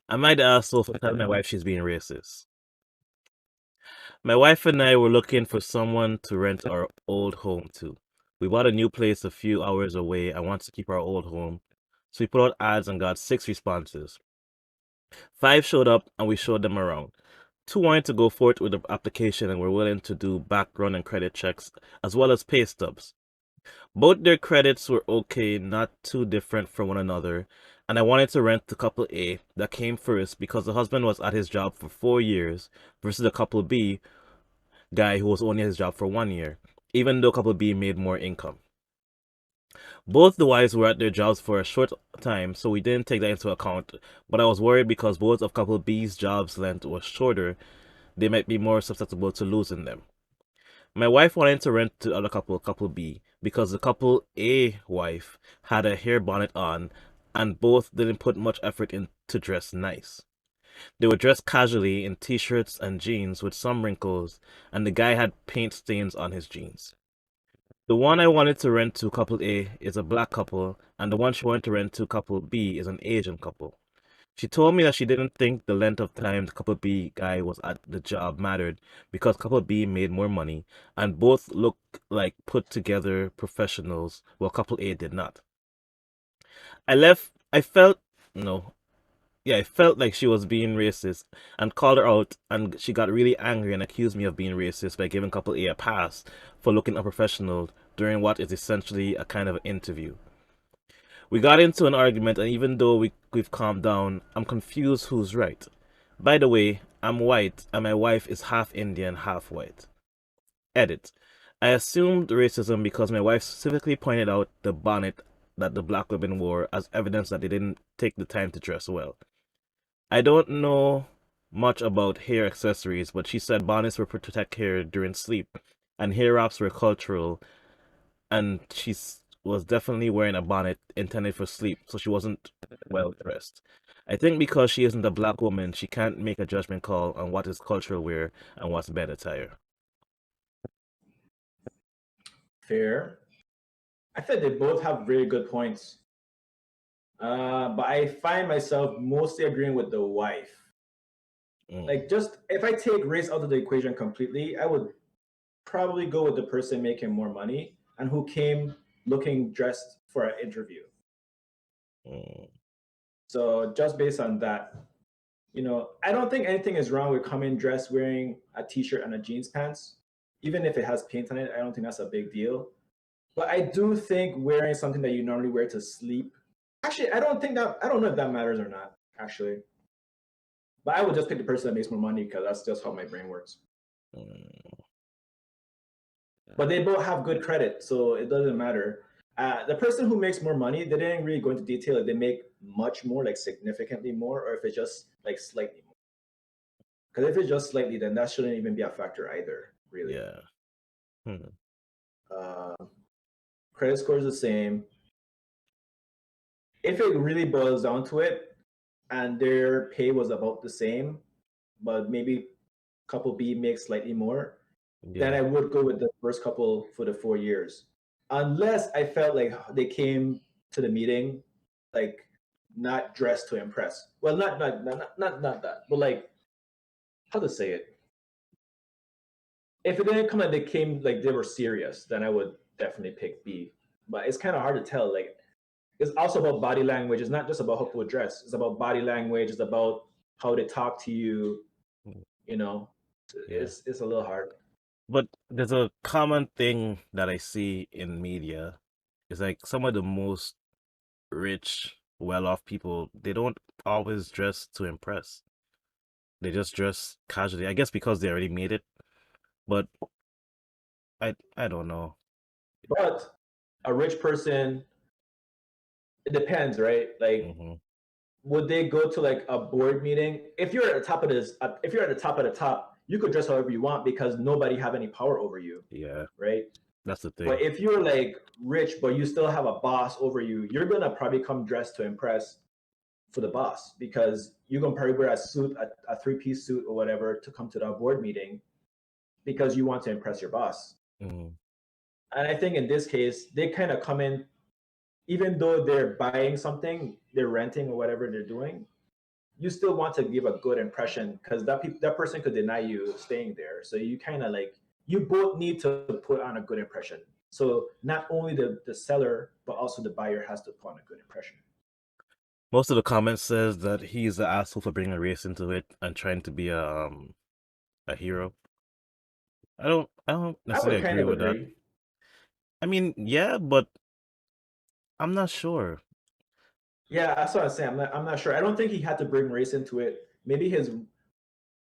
I might also tell my wife she's being racist. My wife and I were looking for someone to rent our old home to. We bought a new place a few hours away and wanted to keep our old home. So we put out ads and got 6 responses. 5 showed up and we showed them around. 2 wanted to go forward with the application and were willing to do background and credit checks as well as pay stubs. Both their credits were okay, not too different from one another, and I wanted to rent the couple A that came first because the husband was at his job for 4 years versus the couple B guy who was only at his job for 1 year, even though couple B made more income. Both the wives were at their jobs for a short time, so we didn't take that into account, but I was worried because both of couple B's jobs length was shorter, they might be more susceptible to losing them. My wife wanted to rent to the other couple B, because the couple A wife had a hair bonnet on, and both didn't put much effort in to dress nice. They were dressed casually in t-shirts and jeans with some wrinkles, and the guy had paint stains on his jeans. The one I wanted to rent to couple A is a black couple, and the one she wanted to rent to couple B is an Asian couple. She told me that she didn't think the length of time the couple B guy was at the job mattered because couple B made more money and both looked like put together professionals while couple A did not. I left, I felt, no, yeah, I felt like she was being racist and called her out, and she got really angry and accused me of being racist by giving couple A pass for looking unprofessional during what is essentially a kind of interview. We got into an argument, and even though we've calmed down, I'm confused who's right. By the way, I'm white, and my wife is half Indian, half white. Edit. I assumed racism because my wife specifically pointed out the bonnet that the black women wore as evidence that they didn't take the time to dress well. I don't know much about hair accessories, but she said bonnets were to protect hair during sleep, and hair wraps were cultural, and she was definitely wearing a bonnet intended for sleep, so she wasn't well dressed. I think because she isn't a black woman, she can't make a judgment call on what is cultural wear and what's bad attire. Fair. I think they both have very good points. But I find myself mostly agreeing with the wife. Like, just if I take race out of the equation completely, I would probably go with the person making more money and who came looking dressed for an interview. Mm. So just based on that, I don't think anything is wrong with coming dressed wearing a t-shirt and a jeans pants. Even if it has paint on it, I don't think that's a big deal. But I do think wearing something that you normally wear to sleep. Actually, I don't know if that matters or not, actually. But I would just pick the person that makes more money because that's just how my brain works. Mm. But they both have good credit, so it doesn't matter. The person who makes more money, they didn't really go into detail if they make much more, like significantly more, or if it's just like slightly more. Because if it's just slightly, then that shouldn't even be a factor either, really. Yeah. Hmm. Uh, Credit score is the same. If it really boils down to it, and their pay was about the same, but maybe couple B makes slightly more, then Yeah. I would go with the first couple for the 4 years. Unless I felt like they came to the meeting like not dressed to impress. Well, not that, but like how to say it. If it didn't come like they came like they were serious, then I would definitely pick B. But it's kind of hard to tell. Like it's also about body language. It's not just about how people dress. It's about body language. It's about how they talk to you. Mm. You know, Yeah. it's a little hard. But there's a common thing that I see in media. It's like some of the most rich, well-off people, they don't always dress to impress. They just dress casually. I guess because they already made it. But I don't know. But a rich person, it depends, right? Like, Hmm. would they go to like a board meeting? If you're at the top of this, if you're at the top of the top, you could dress however you want because nobody have any power over you, Yeah, right? that's the But thing. if you're like rich, but you still have a boss over you, you're gonna probably come dressed to impress for the boss because you can probably wear a suit, a three-piece suit or whatever to come to that board meeting because you want to impress your boss. Hmm. And I think in this case, they kind of come in, even though they're buying something, they're renting or whatever they're doing, you still want to give a good impression because that person could deny you staying there. So you kind of like you both need to put on a good impression. So not only the seller but also the buyer has to put on a good impression. Most of the comments says that he's the asshole for bringing race into it and trying to be a hero. I don't I would necessarily kind agree of with that. agree. I mean, yeah, but I'm not sure. Yeah, that's what I'm saying. I'm not sure. I don't think he had to bring race into it. Maybe his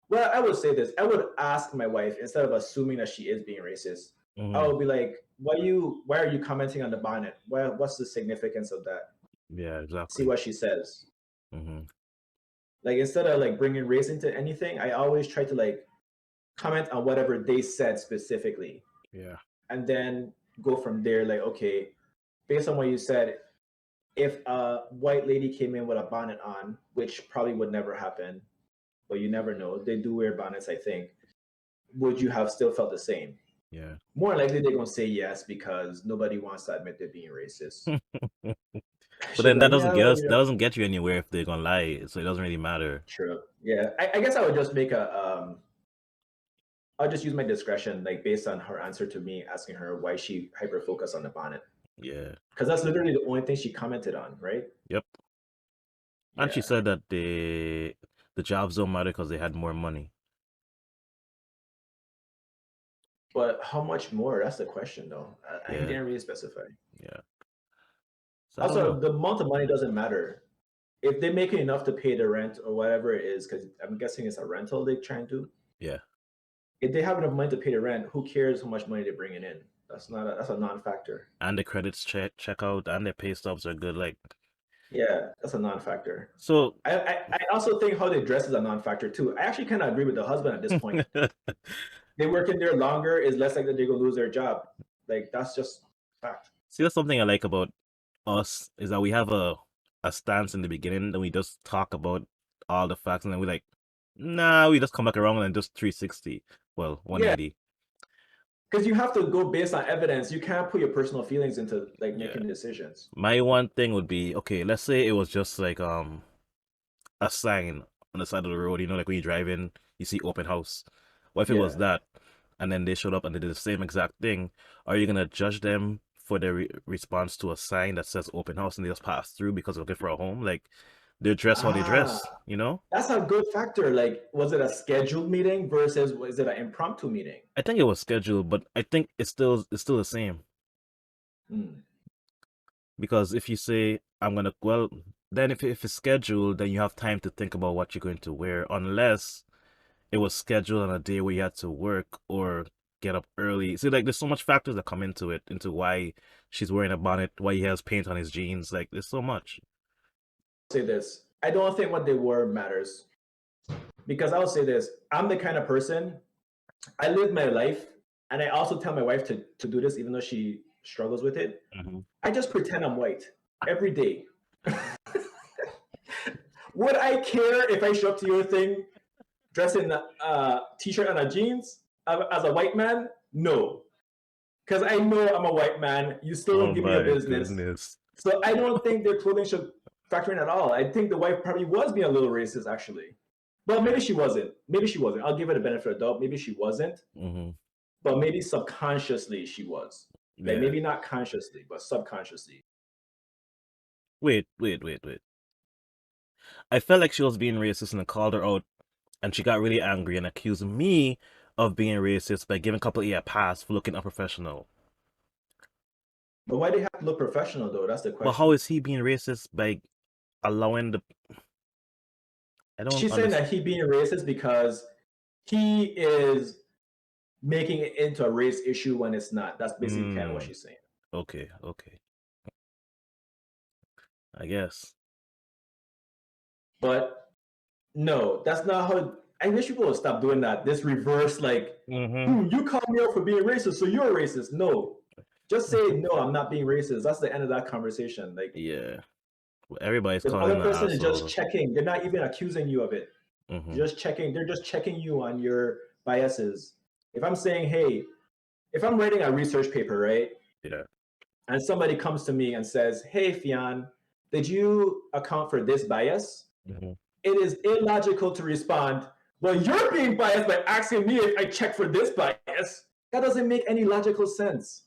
well, I would say this. I would ask my wife instead of assuming that she is being racist. I Hmm. would be like, why are you commenting on the bonnet? What's the significance of that? Yeah, See exactly. what she says. Hmm. Like instead of like bringing race into anything, I always try to like comment on whatever they said specifically, Yeah. and then go from there. Like, okay, based on what you said, if a white lady came in with a bonnet on, which probably would never happen, but you never know. They do wear bonnets, I think. Would you have still felt the same? Yeah. More likely, they're gonna say yes because nobody wants to admit they're being racist. But She's then that like, doesn't yeah, get well, us. That doesn't get you anywhere if they're gonna lie. So it doesn't really matter. true. Yeah, I guess I would just make a I'll just use my discretion, like based on her answer to me asking her why she hyper focused on the bonnet, Yeah. because that's literally the only thing she commented on, right? Yep. And she Yeah, said that the jobs don't matter because they had more money. but how much more? That's the question, though. He Yeah. didn't really specify. Yeah. So I don't know. Also, the amount of money doesn't matter. If they're making enough to pay the rent or whatever it is, because I'm guessing it's a rental they're trying to. Yeah. If they have enough money to pay the rent, who cares how much money they're bringing in? That's a non-factor. And the credits check out and their pay stubs are good. Like Yeah, that's a non-factor. so. I also think how they dress is a non-factor too. I actually kind of agree with the husband at this point. They work in there longer is less likely they're gonna lose their job. Like that's just fact. See, that's something I like about us is that we have a stance in the beginning, and we just talk about all the facts, and then we like, nah, we just come back around and just 360. Well, Yeah, 180. because you have to go based on evidence. You can't put your personal feelings into like Yeah. making decisions. My one thing would be, okay, let's say it was just like a sign on the side of the road, like when you drive in, you see open house. What if it was Yeah. that, and then they showed up and they did the same exact thing? Are you gonna judge them for their response to a sign that says open house and they just pass through because they're looking for a home? Like they dress how they Ah, dress. that's a good factor. Like, was it a scheduled meeting versus was it an impromptu meeting? I think it was scheduled, but I think it's still the same. Hmm. Because if you say I'm gonna, well, then if it's scheduled, then you have time to think about what you're going to wear, unless it was scheduled on a day where you had to work or get up early. See, like there's so much factors that come into it, into why she's wearing a bonnet, why he has paint on his jeans. Like there's so much. Say this. I don't think what they wore matters because I'll say this. I'm the kind of person I live my life, and I also tell my wife to do this, even though she struggles with it. Hmm. I just pretend I'm white every day. Would I care if I show up to your thing dressed in a t-shirt and a jeans as a white man? No, because I know I'm a white man. You still Oh don't give me your my business. goodness. So I don't think their clothing should factor in at all. I think the wife probably was being a little racist, actually. But maybe she wasn't. Maybe she wasn't. I'll give her the benefit of the doubt. Maybe she wasn't. Hmm. But maybe subconsciously she was. Like Yeah. maybe not consciously, but subconsciously. Wait. I felt like she was being racist and I called her out, and she got really angry and accused me of being racist by giving Couple E a pass for looking unprofessional. But why do you have to look professional though? That's the But how question. is he being racist by allowing the? I don't She's saying understand. that he being racist because he is making it into a race issue when it's not. That's basically kind of what Hmm. she's saying. Okay. I guess. But no, that's not how. I wish people would stop doing that. This reverse, like, Mm-hmm. you called me out for being racist, so you're racist. No, just say no. I'm not being racist. That's the end of that conversation. Like, Yeah. Well, everybody's the calling other him an person is just asshole. checking. They're not even accusing you of it. Mm-hmm. Just checking. They're just checking you on your biases. If I'm saying, hey, if I'm writing a research paper, right, Yeah. and somebody comes to me and says, hey, Fian, did you account for this bias? Mm-hmm. it is illogical to respond, well, you're being biased by asking me if I check for this bias. That doesn't make any logical sense.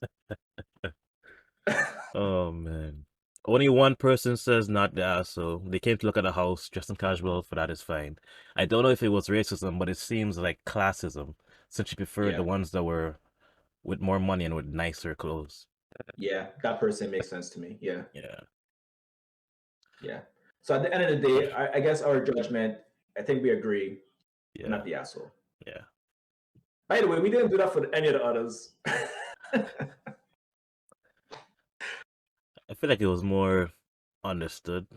Oh man. Only one person says not the asshole. They came to look at the house, dressed in casual, for that is fine. I don't know if it was racism, but it seems like classism, since she preferred the Yeah. ones that were with more money and with nicer clothes. Yeah, that person makes sense to me. Yeah. Yeah. Yeah. So at the end of the day, I guess our judgment, I think we agree, Yeah. not the asshole. Yeah. By the way, we didn't do that for any of the others. I feel like it was more understood.